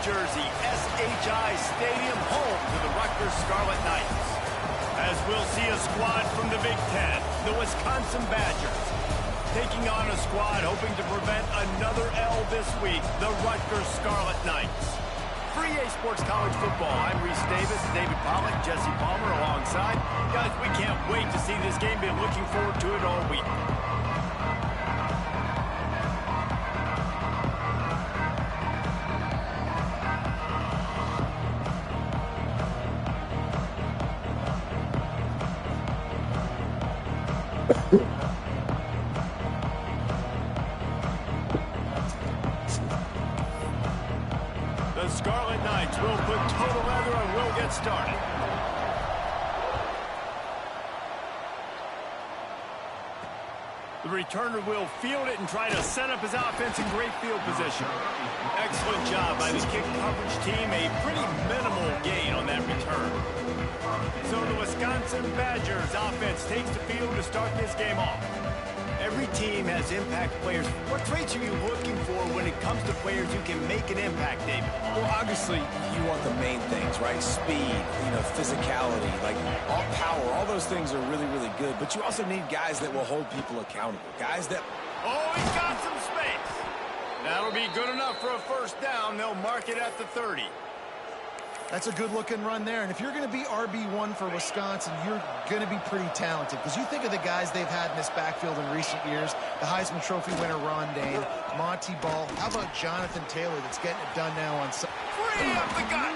Jersey, SHI Stadium, home to the Rutgers Scarlet Knights. As we'll see a squad from the Big Ten, the Wisconsin Badgers, taking on a squad hoping to prevent another L this week, the Rutgers Scarlet Knights. For EA Sports College Football, I'm Reese Davis, David Pollack, Jesse Palmer alongside. Guys, we can't wait to see this game. Been looking forward to it all week. The Scarlet Knights will put total leather and we'll get started. The returner will field it and try to set up his offense in great field position. Excellent job by the kick coverage team. A pretty minimal gain on that return. So the Wisconsin Badgers offense takes the field to start this game off. Every team has impact players. What traits are you looking for when it comes to players who can make an impact, David? Well, obviously, you want the main things, right? Speed, physicality, like all power. All those things are really, really good. But you also need guys that will hold people accountable. Guys that... Oh, he's got some space. That'll be good enough for a first down. They'll mark it at the 30. That's a good-looking run there. And if you're going to be RB1 for Wisconsin, you're going to be pretty talented. Because you think of the guys they've had in this backfield in recent years, the Heisman Trophy winner Ron Dane, Monty Ball. How about Jonathan Taylor that's getting it done now on Sunday? Free up the gut.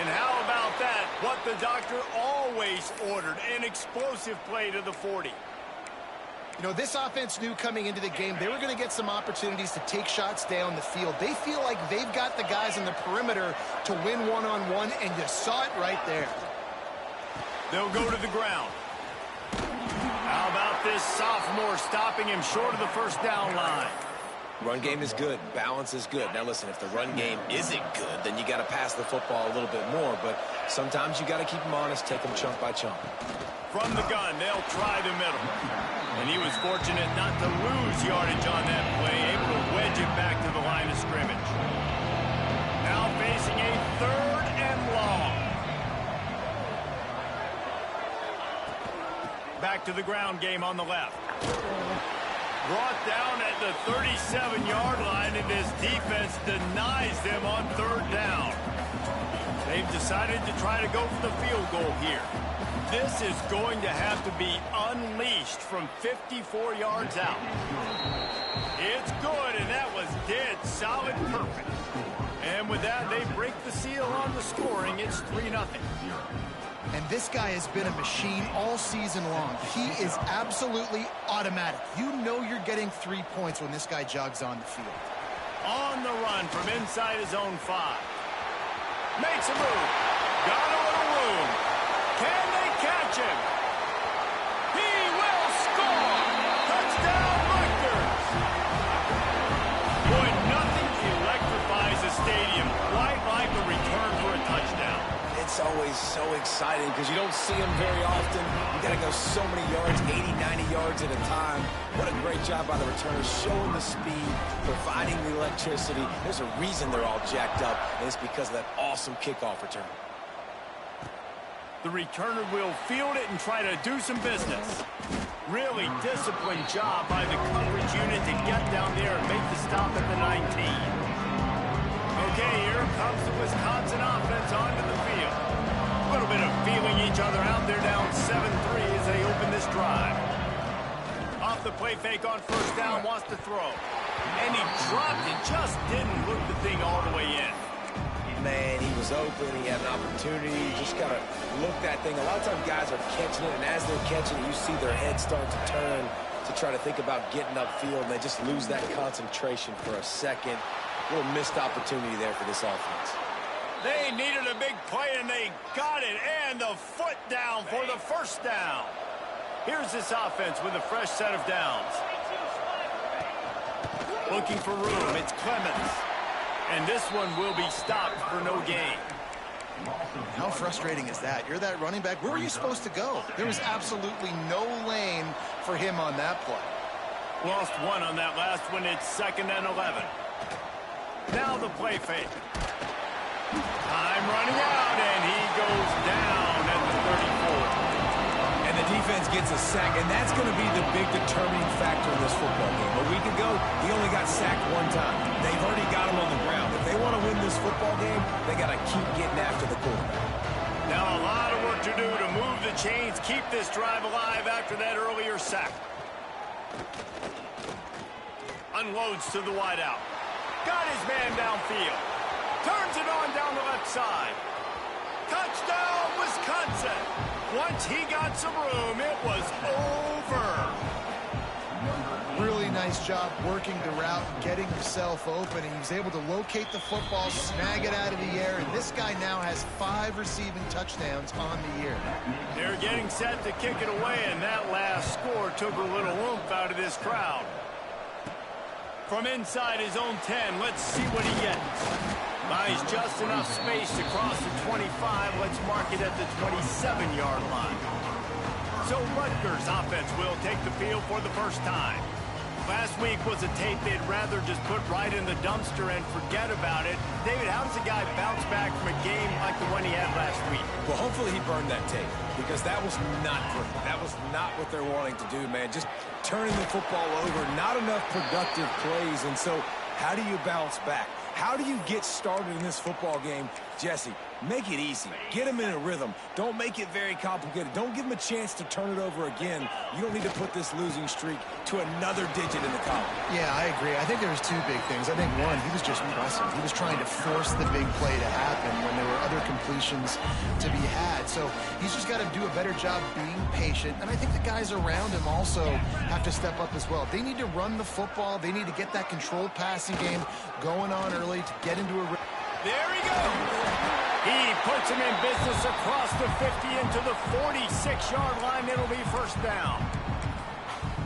And how about that? What the doctor always ordered, an explosive play to the 40. This offense knew coming into the game they were going to get some opportunities to take shots down the field. They feel like they've got the guys in the perimeter to win one-on-one, and you saw it right there. They'll go to the ground. How about this sophomore stopping him short of the first down line? Run game is good. Balance is good. Now, listen, if the run game isn't good, then you got to pass the football a little bit more. But sometimes you got to keep them honest, take them chunk by chunk. From the gun, they'll try the middle. And he was fortunate not to lose yardage on that play, able to wedge it back to the line of scrimmage. Now facing a 3rd and long. Back to the ground game on the left. Brought down at the 37-yard line, and this defense denies them on 3rd down. They've decided to try to go for the field goal here. This is going to have to be unleashed from 54 yards out. It's good, and that was dead solid perfect. And with that, they break the seal on the scoring. It's 3-0. And this guy has been a machine all season long. He is absolutely automatic. You know you're getting 3 points when this guy jogs on the field. On the run from inside his own 5. Makes a move. Got a little room. Can they catch him? He will score! Touchdown, Rutgers! Boy, nothing electrifies a stadium quite like a return for a touchdown. It's always so exciting because you don't see them very often. You got to go so many yards, 80, 90 yards at a time. What a great job by the returners, showing the speed, providing the electricity. There's a reason they're all jacked up, and it's because of that awesome kickoff return. The returner will field it and try to do some business. Really disciplined job by the coverage unit to get down there and make the stop at the 19. Okay, here comes the Wisconsin offense onto the field. A little bit of feeling each other out there, down 7-3 as they open this drive. Off the play fake on first down, wants to throw. And he dropped it, just didn't look the thing all the way in. Man, he was open, he had an opportunity, you just got to look that thing. A lot of times guys are catching it, and as they're catching it, you see their head start to turn to try to think about getting upfield, and they just lose that concentration for a second. A little missed opportunity there for this offense. They needed a big play, and they got it, and the foot down for the first down. Here's this offense with a fresh set of downs. Looking for room, it's Clemens. And this one will be stopped for no gain. How frustrating is that? You're that running back. Where were you supposed to go? There was absolutely no lane for him on that play. Lost one on that last one. It's 2nd and 11. Now the play fake. Time running out, and he goes down at the 34. And the defense gets a sack, and that's going to be the big determining factor in this football game. A week ago, he only got sacked one time. They've already got him on the ground. If they want to win this football game, they got to keep getting after the quarterback. Now a lot of work to do to move the chains, keep this drive alive after that earlier sack. Unloads to the wideout. Got his man downfield. Turns it on down the left side. Touchdown, Wisconsin. Once he got some room, it was over. Really nice job working the route and getting himself open. He was able to locate the football, snag it out of the air, and this guy now has 5 receiving touchdowns on the year. They're getting set to kick it away, and that last score took a little oomph out of this crowd. From inside his own 10, let's see what he gets. Buys just enough space to cross the 25. Let's mark it at the 27-yard line. So Rutgers offense will take the field for the first time. Last week was a tape they'd rather just put right in the dumpster and forget about it. David, how does a guy bounce back from a game like the one he had last week? Well, hopefully he burned that tape, because that was not great. That was not what they're wanting to do, man. Just turning the football over, not enough productive plays. And so how do you bounce back? How do you get started in this football game? Jesse, make it easy. Get him in a rhythm. Don't make it very complicated. Don't give him a chance to turn it over again. You don't need to put this losing streak to another digit in the column. Yeah, I agree. I think there was 2 big things. I think, one, he was just pressing. He was trying to force the big play to happen when there were other completions to be had. So he's just got to do a better job being patient. And I think the guys around him also have to step up as well. They need to run the football. They need to get that controlled passing game going on early to get into a... There he goes. He puts him in business across the 50 into the 46-yard line. It'll be first down.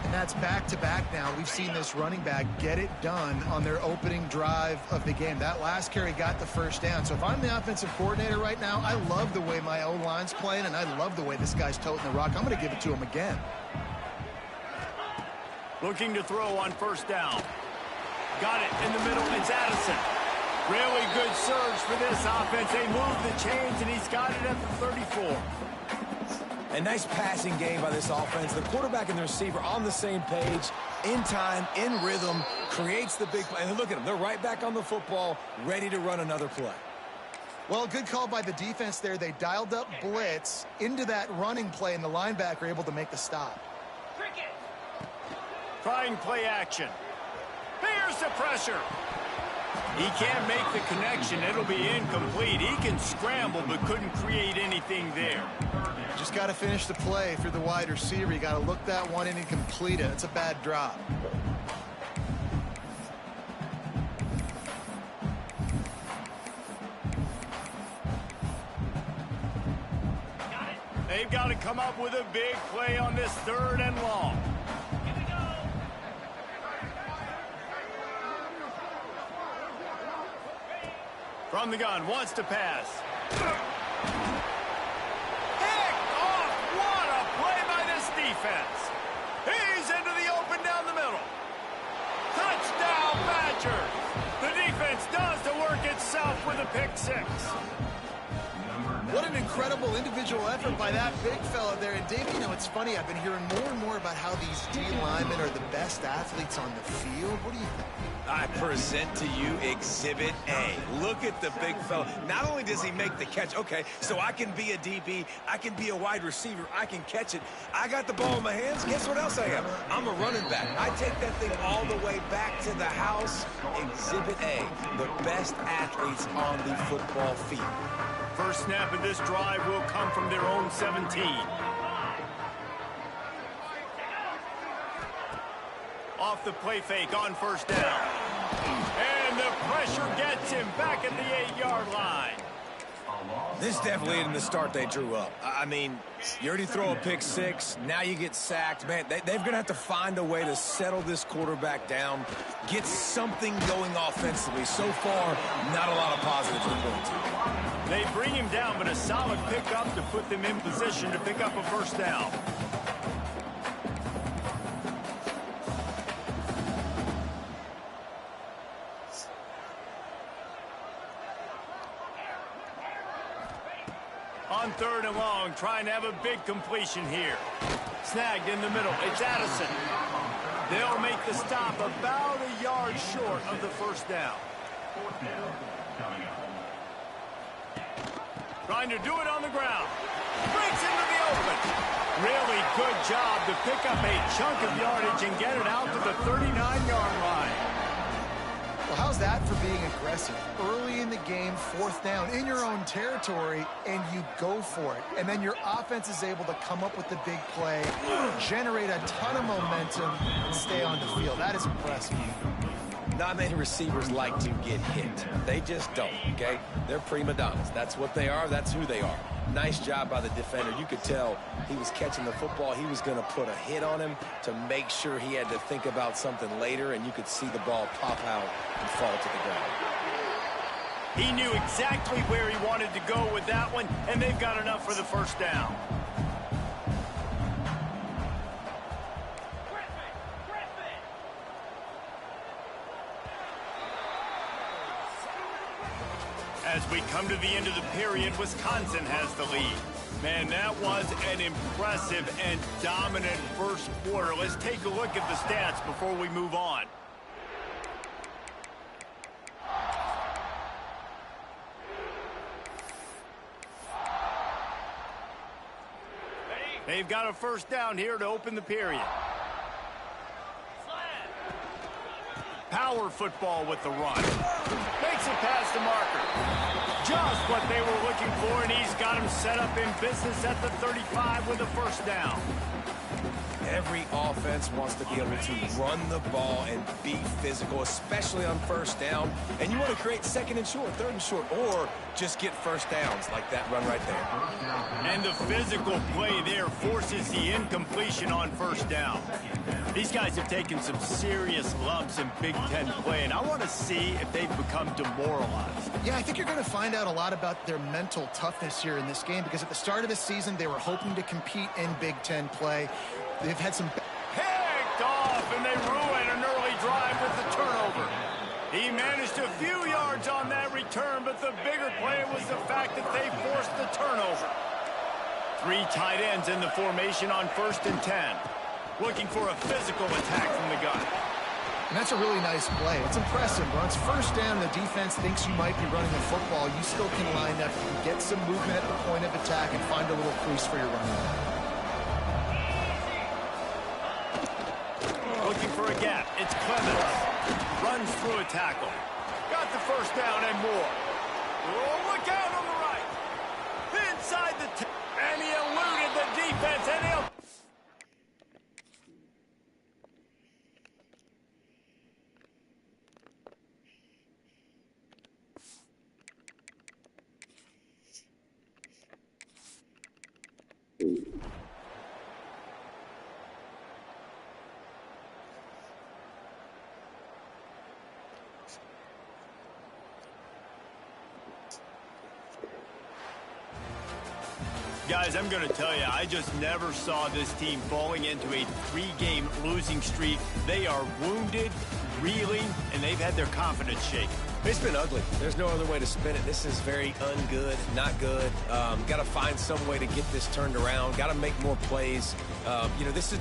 And that's back-to-back now. We've seen this running back get it done on their opening drive of the game. That last carry got the first down. So if I'm the offensive coordinator right now, I love the way my O-line's playing, and I love the way this guy's toting the rock. I'm going to give it to him again. Looking to throw on first down. Got it in the middle. It's Addison. Really good surge for this offense. They move the chains, and he's got it at the 34. A nice passing game by this offense. The quarterback and the receiver on the same page, in time, in rhythm, creates the big play. And look at them. They're right back on the football, ready to run another play. Well, good call by the defense there. They dialed up blitz into that running play, and the linebacker able to make the stop. Trying play action. Here's the pressure. He can't make the connection. It'll be incomplete. He can scramble, but couldn't create anything there. Just got to finish the play through the wide receiver. You got to look that one in and complete it. It's a bad drop. They've got to come up with a big play on this 3rd and long. From the gun, wants to pass. Picked off! What a play by this defense. He's into the open down the middle. Touchdown, Badgers. The defense does the work itself with a pick 6. What an incredible individual effort by that big fella there. And Dave, you know, it's funny. I've been hearing more and more about how these D linemen are the best athletes on the field. What do you think? I present to you Exhibit A. Look at the big fella. Not only does he make the catch, okay, so I can be a DB, I can be a wide receiver, I can catch it. I got the ball in my hands. Guess what else I am? I'm a running back. I take that thing all the way back to the house. Exhibit A, the best athletes on the football field. First snap of this drive will come from their own 17. Off the play fake on first down. And the pressure gets him back at the 8-yard line. This definitely isn't the start they drew up. I mean, you already throw a pick 6, now you get sacked. Man, they're going to have to find a way to settle this quarterback down, get something going offensively. So far, not a lot of positives to point to. They bring him down, but a solid pickup to put them in position to pick up a first down. On 3rd and long, trying to have a big completion here. Snagged in the middle. It's Addison. They'll make the stop about a yard short of the first down. Trying to do it on the ground. Breaks into the open. Really good job to pick up a chunk of yardage and get it out to the 39-yard line. Well, how's that for being aggressive? Early in the game, 4th down, in your own territory, and you go for it. And then your offense is able to come up with the big play, generate a ton of momentum, and stay on the field. That is impressive. Not many receivers like to get hit. They just don't, okay? They're prima donnas. That's what they are. That's who they are. Nice job by the defender. You could tell he was catching the football. He was going to put a hit on him to make sure he had to think about something later, and you could see the ball pop out and fall to the ground. He knew exactly where he wanted to go with that one, and they've got enough for the first down. As we come to the end of the period, Wisconsin has the lead. Man, that was an impressive and dominant first quarter. Let's take a look at the stats before we move on. They've got a first down here to open the period. Power football with the run. Makes it past the marker. Just what they were looking for, and he's got him set up in business at the 35 with a first down. Every offense wants to be able to run the ball and be physical, especially on first down. And you want to create 2nd and short, 3rd and short, or just get first downs like that run right there. And the physical play there forces the incompletion on first down. These guys have taken some serious lumps in Big Ten play, and I want to see if they've become demoralized. Yeah, I think you're going to find out a lot about their mental toughness here in this game, because at the start of the season, they were hoping to compete in Big Ten play. They've had some... Picked off, and they ruin an early drive with the turnover. He managed a few yards on that return, but the bigger play was the fact that they forced the turnover. 3 tight ends in the formation on 1st and 10. Looking for a physical attack from the gun. And that's a really nice play. It's impressive. Once first down, the defense thinks you might be running the football. You still can line up, get some movement at the point of attack, and find a little crease for your running back. Looking for a gap. It's Clemens. Runs through a tackle. Got the first down and more. Oh, look out on the right. Inside the... and he eluded the defense, and he'll... Guys, I'm going to tell you, I just never saw this team falling into a 3-game losing streak. They are wounded, reeling, and they've had their confidence shaken. It's been ugly. There's no other way to spin it. This is very ungood, not good. Got to find some way to get this turned around. Got to make more plays. This is...